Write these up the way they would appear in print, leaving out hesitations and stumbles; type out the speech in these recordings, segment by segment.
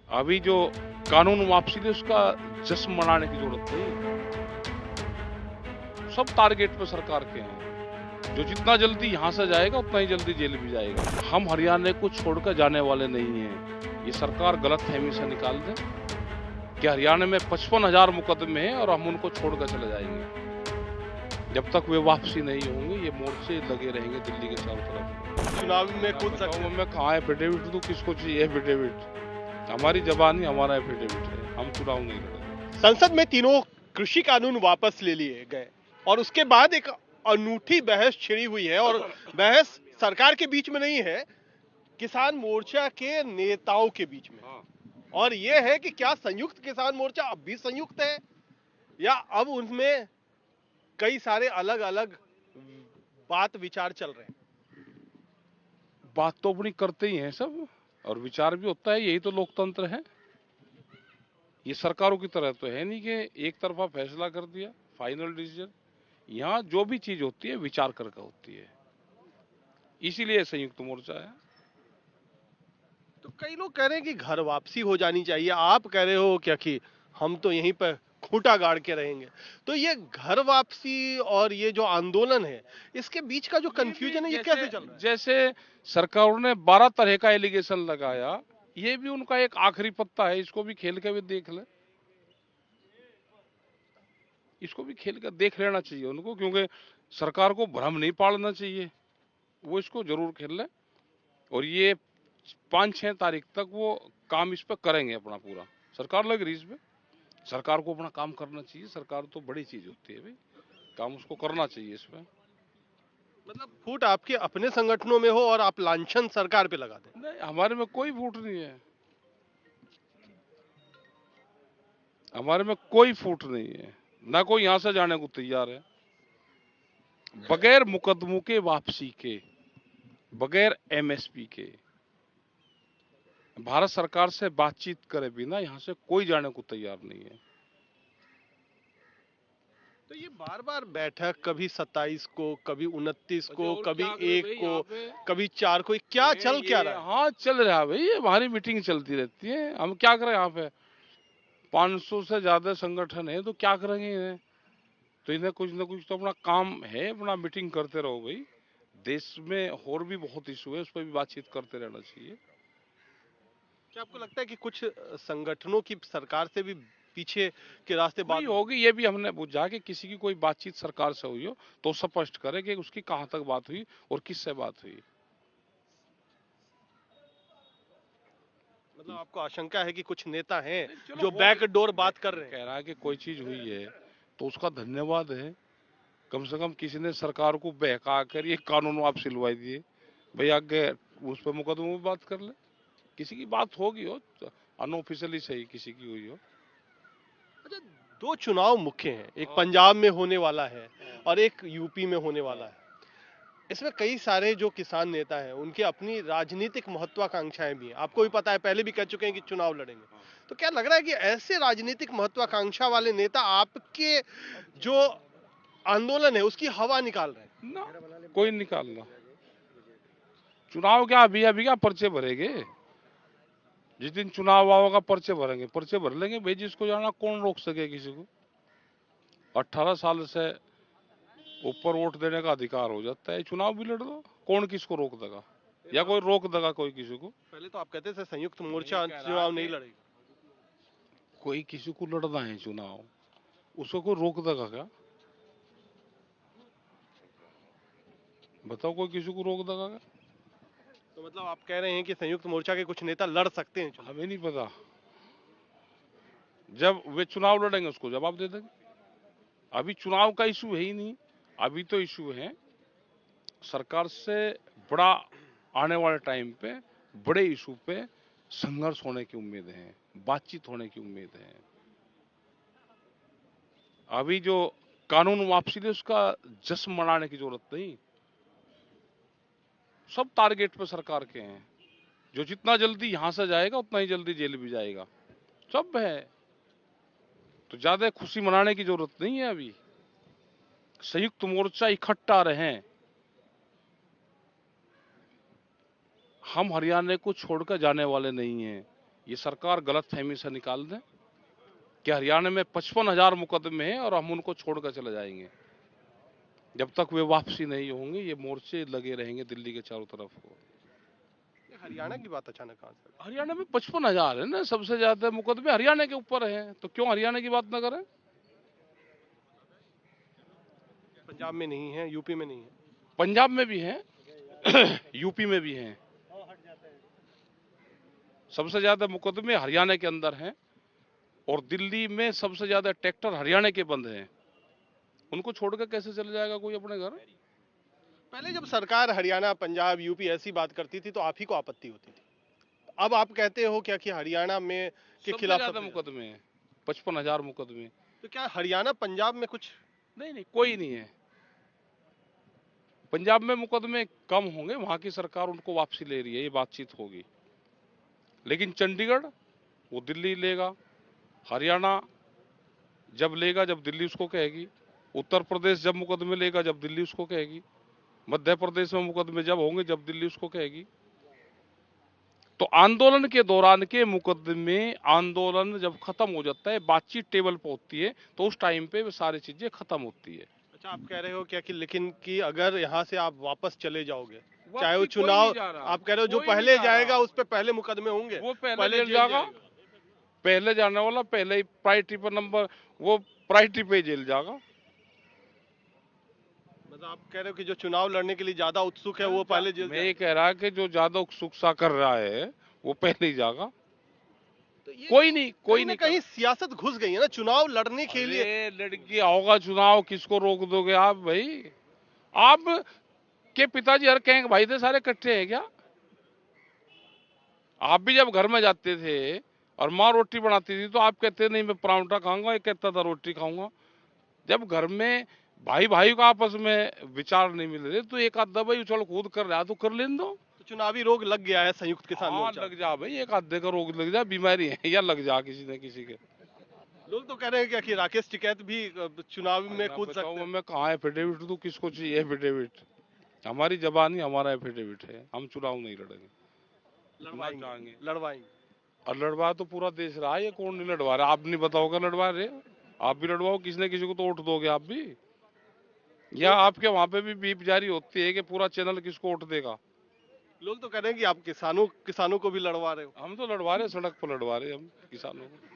अभी जो कानून वापसी थी उसका जश्न मनाने की जरूरत नहीं। सब टारगेट पे सरकार के हैं। जो जितना जल्दी यहाँ से जाएगा उतना ही जल्दी जेल भी जाएगा। हम हरियाणा को छोड़कर जाने वाले नहीं हैं। ये सरकार गलतफहमी से निकाल दे कि हरियाणा में 55,000 मुकदमे हैं और हम उनको छोड़कर चले जाएंगे। जब तक वे वापसी नहीं होंगे ये मोर्चे लगे रहेंगे दिल्ली के चारों तरफ। चुनाव में कूद सकते हैं। मैं कहाँ एफिडेविट दूं, किसको चाहिए एफिडेविट? हमारी जबान ही हमारा एफिडेविट है। हम चुनाव नहीं लड़ेंगे। संसद में तीनों कृषि कानून वापस ले लिए गए और उसके बाद एक अनूठी बहस छिड़ी हुई है और बहस सरकार के बीच में नहीं है, किसान मोर्चा के नेताओं के बीच में। और यह है कि क्या संयुक्त किसान मोर्चा अब भी संयुक्त है या अब उनमें कई सारे अलग अलग बात विचार चल रहे हैं। बात तो अपनी करते ही हैं सब और विचार भी होता है। यही तो लोकतंत्र है। ये सरकारों की तरह तो है नहीं कि एक तरफा फैसला कर दिया, फाइनल डिसीजन। यहाँ जो भी चीज होती है विचार करके होती है, इसीलिए संयुक्त मोर्चा है। तो कई लोग कह रहे हैं कि घर वापसी हो जानी चाहिए, आप कह रहे हो क्या कि हम तो यहीं पर खूंटा गाड़ के रहेंगे। तो ये घर वापसी और ये जो आंदोलन है, इसके बीच का जो कंफ्यूजन है, ये कैसे चल रहा है? जैसे सरकारों ने 12 तरह का एलिगेशन लगाया, ये भी उनका एक आखिरी पत्ता है। इसको भी खेल के भी देख ले, इसको भी खेल कर देख लेना चाहिए उनको, क्योंकि सरकार को भ्रम नहीं पालना चाहिए। वो इसको जरूर खेल ले और ये 5-6 तारीख तक वो काम इस पर करेंगे अपना पूरा। सरकार लग रही इस पे। सरकार को अपना काम करना चाहिए। सरकार तो बड़ी चीज होती है भाई, काम उसको करना चाहिए इस पे। मतलब फूट आपके अपने संगठनों में हो और आप लांछन सरकार पे लगा दें। नहीं, हमारे में कोई फूट नहीं है। हमारे में कोई फूट नहीं है, ना कोई यहां से जाने को तैयार है। बगैर मुकदमों के वापसी के, बगैर एमएसपी के, भारत सरकार से बातचीत करे बिना यहां से कोई जाने को तैयार नहीं है। तो ये बार बार बैठक, कभी 27 को, कभी 29 को, और कभी क्या करें 1 भाई को, यहाँ पे? कभी 4 को, क्या चल क्या रहा है? हाँ, चल रहा है भाई, ये हमारी मीटिंग चलती रहती है। हम क्या करें यहाँ पे? 500 से ज्यादा संगठन है, तो क्या करेंगे इन्हें? तो इन्हें कुछ ना कुछ तो अपना काम है, अपना मीटिंग करते रहो भाई। देश में और भी बहुत इशू है, उस पर भी बातचीत करते रहना चाहिए। क्या आपको लगता है कि कुछ संगठनों की सरकार से भी पीछे के रास्ते हुई बात होगी, ये भी हमने बुझा कि किसी की कोई बातचीत सरकार से हुई हो तो स्पष्ट करे कि उसकी कहाँ तक बात हुई और किससे बात हुई। मतलब आपको आशंका है कि कुछ नेता हैं चलो जो बैकडोर बात कर रहे हैं? कह रहा है कि कोई चीज हुई है तो उसका धन्यवाद है। कम से कम किसी ने सरकार को बहका कर ये कानून वापस सिलवाई दिए। भाई आगे उस पर मुकदमे में बात कर ले। किसी की बात होगी हो, अनऑफिशियली सही किसी की हुई हो। अच्छा, 2 चुनाव मुख्य हैं, एक पंजाब में होने वाला है और एक यूपी में होने वाला है। इसमें कई सारे जो किसान नेता हैं, उनकी अपनी राजनीतिक महत्वाकांक्षाएं भी हैं। आपको भी पता है, पहले भी कह चुके हैं कि चुनाव लड़ेंगे। तो क्या लग रहा है कि ऐसे राजनीतिक महत्वाकांक्षा वाले नेता आपके जो आंदोलन है उसकी हवा निकाल रहे हैं? ना, कोई निकालना। चुनाव क्या अभी अभी क्या पर्चे भरेंगे? जिस दिन चुनाव होगा पर्चे भरेंगे, पर्चे भर लेंगे भाई। जिसको जाना, कौन रोक सके किसी को? 18 साल से ऊपर वोट देने का अधिकार हो जाता है, चुनाव भी लड़ दो। कौन किसको रोक देगा, या कोई रोक देगा कोई किसी को? पहले तो आप कहते थे संयुक्त मोर्चा चुनाव नहीं लड़ेगी। कोई किसी को लड़ना है चुनाव, उसको कोई रोक देगा क्या? बताओ, कोई किसी को रोक देगा क्या? तो मतलब आप कह रहे हैं कि संयुक्त मोर्चा के कुछ नेता लड़ सकते हैं चुनाव? हमें नहीं पता। जब वे चुनाव लड़ेंगे उसको जवाब दे देंगे। अभी चुनाव का इशू है ही नहीं। अभी तो इशू है सरकार से बड़ा आने वाले टाइम पे, बड़े इशू पे संघर्ष होने की उम्मीद है, बातचीत होने की उम्मीद है। अभी जो कानून वापसी थी उसका जश्न मनाने की जरूरत नहीं। सब टारगेट पे सरकार के हैं। जो जितना जल्दी यहां से जाएगा उतना ही जल्दी जेल भी जाएगा। सब है, तो ज्यादा खुशी मनाने की जरूरत नहीं है। अभी संयुक्त मोर्चा इकट्ठा रहे। हम हरियाणा को छोड़कर जाने वाले नहीं हैं। ये सरकार गलतफहमी से निकाल दें कि हरियाणा में 55,000 मुकदमे हैं और हम उनको छोड़कर चले जाएंगे। जब तक वे वापसी नहीं होंगे ये मोर्चे लगे रहेंगे दिल्ली के चारों तरफ को। हरियाणा की बात अचानक कहां से? हरियाणा में 55,000 है ना, सबसे ज्यादा मुकदमे हरियाणा के ऊपर हैं, तो क्यों हरियाणा की बात ना करें? पंजाब में नहीं है, यूपी में नहीं है? पंजाब में भी हैं यूपी में भी हैं। सबसे ज्यादा मुकदमे हरियाणा के अंदर हैं और दिल्ली में सबसे ज्यादा ट्रैक्टर हरियाणा के बंद हैं। उनको छोड़कर कैसे चले जाएगा कोई अपने घर? पहले जब सरकार हरियाणा, पंजाब, यूपी ऐसी बात करती थी तो आप ही को आपत्ति होती थी। अब आप कहते हो क्या कि हरियाणा में के सबसे खिलाफ ज्यादा मुकदमे हैं, 55,000 मुकदमे। तो क्या हरियाणा, पंजाब में कुछ? नहीं, कोई नहीं है। पंजाब में मुकदमे कम होंगे, वहां की सरकार उनको वापसी ले रही है, ये बातचीत होगी। लेकिन चंडीगढ़ वो दिल्ली लेगा, हरियाणा जब लेगा जब दिल्ली उसको कहेगी, उत्तर प्रदेश जब मुकदमे लेगा जब दिल्ली उसको कहेगी, मध्य प्रदेश में मुकदमे जब होंगे जब दिल्ली उसको कहेगी। तो आंदोलन के दौरान के मुकदमे, आंदोलन जब खत्म हो जाता है, बातचीत टेबल पर होती है, तो उस टाइम पे सारी चीजें खत्म होती है। अच्छा, आप कह रहे हो क्या कि लेकिन कि अगर यहाँ से आप वापस चले जाओगे, वापसी चाहे वो कोई चुनाव, नहीं जा रहा, आप कह रहे हो जो कोई नहीं पहले जा जाएगा रहा। उस पे पहले मुकदमे होंगे, वो पहले जेल जेल जाएगा, पहले जाने वाला पहले ही प्रायोरिटी पर नंबर, वो प्रायोरिटी पे जेल जाएगा। मतलब आप कह रहे हो कि जो चुनाव लड़ने के लिए ज्यादा उत्सुक है वो पहले जेल मैं ये कह रहा कि जो ज्यादा उत्सुकता कर रहा है वो पहले ही जाएगा। तो ये कोई नहीं, कोई कहीं ना नहीं कहीं सियासत घुस गई है ना चुनाव लड़ने के लिए। अरे लड़की होगा चुनाव, किसको रोक दोगे आप भाई? आप के पिताजी हर कहेंगे भाई थे सारे इकट्ठे हैं क्या? आप भी जब घर में जाते थे और माँ रोटी बनाती थी तो आप कहते नहीं मैं परांठा खाऊंगा, ये कहता था रोटी खाऊंगा। जब घर में भाई भाई को आपस में विचार नहीं मिल रहे तो एक आध दवाई उछल कूद कर रहा है तो कर लेने दो। तो चुनावी रोग लग गया है संयुक्त किसान हाँ मोर्चा। लग जा भाई, एक आधे का रोग लग जा, बीमारी है या लग जा किसी न किसी के। लोग तो कह रहे हैं क्या कि राकेश टिकैत भी चुनाव में कूद सकते हैं। मैं कहाँ एफिडेविट दूं, किसको चाहिए एफिडेविट? हमारी जबानी हमारा एफिडेविट है, हम चुनाव नहीं लड़ेंगे, लड़वाएंगे लड़वाएंगे। और लड़वा तो पूरा देश रहा है, ये कौन नहीं लड़वा रहा? आप नहीं बताओगे लड़वा रहे? आप भी लड़वाओ, किसी न किसी को तो वोट दोगे आप भी। या आपके वहां पे भी बीप जारी होती है कि पूरा चैनल किसको वोट देगा? लोग तो कह रहे हैं कि आप किसानों को भी लड़वा रहे हो। हम तो लड़वा रहे, सड़क पर लड़वा रहे हम किसानों को।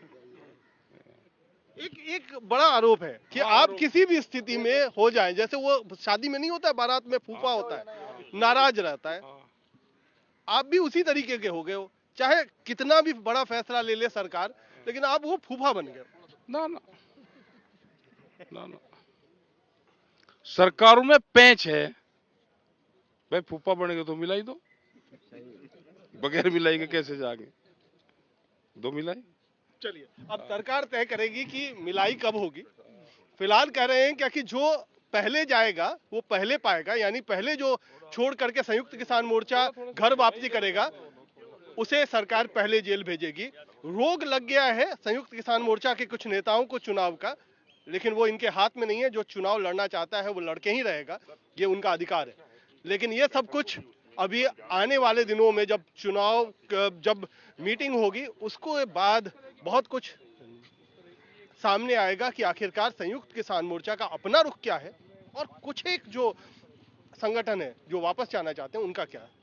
एक एक बड़ा आरोप है कि आप किसी भी स्थिति में हो जाएं, जैसे वो शादी में नहीं होता है, बारात में फूफा होता है, नाराज रहता है, आप भी उसी तरीके के हो गए हो। चाहे कितना भी बड़ा फैसला ले ले सरकार, लेकिन आप वो फूफा बन गए। ना ना ना ना, सरकारों में पेंच है भाई, फूफा बनेंगे तो मिलाई दो, बगैर मिलाई के कैसे जागे? दो मिलाई। चलिए, अब सरकार तय करेगी कि मिलाई कब होगी। फिलहाल कह रहे हैं क्या कि जो पहले जाएगा वो पहले पाएगा, यानी पहले जो छोड़ करके संयुक्त किसान मोर्चा घर वापसी करेगा उसे सरकार पहले जेल भेजेगी। रोग लग गया है संयुक्त किसान मोर्चा के कुछ नेताओं को चुनाव का, लेकिन वो इनके हाथ में नहीं है। जो चुनाव लड़ना चाहता है वो लड़के ही रहेगा, ये उनका अधिकार है। लेकिन ये सब कुछ अभी आने वाले दिनों में जब मीटिंग होगी उसको बाद बहुत कुछ सामने आएगा कि आखिरकार संयुक्त किसान मोर्चा का अपना रुख क्या है और कुछ एक जो संगठन है जो वापस जाना चाहते हैं उनका क्या है।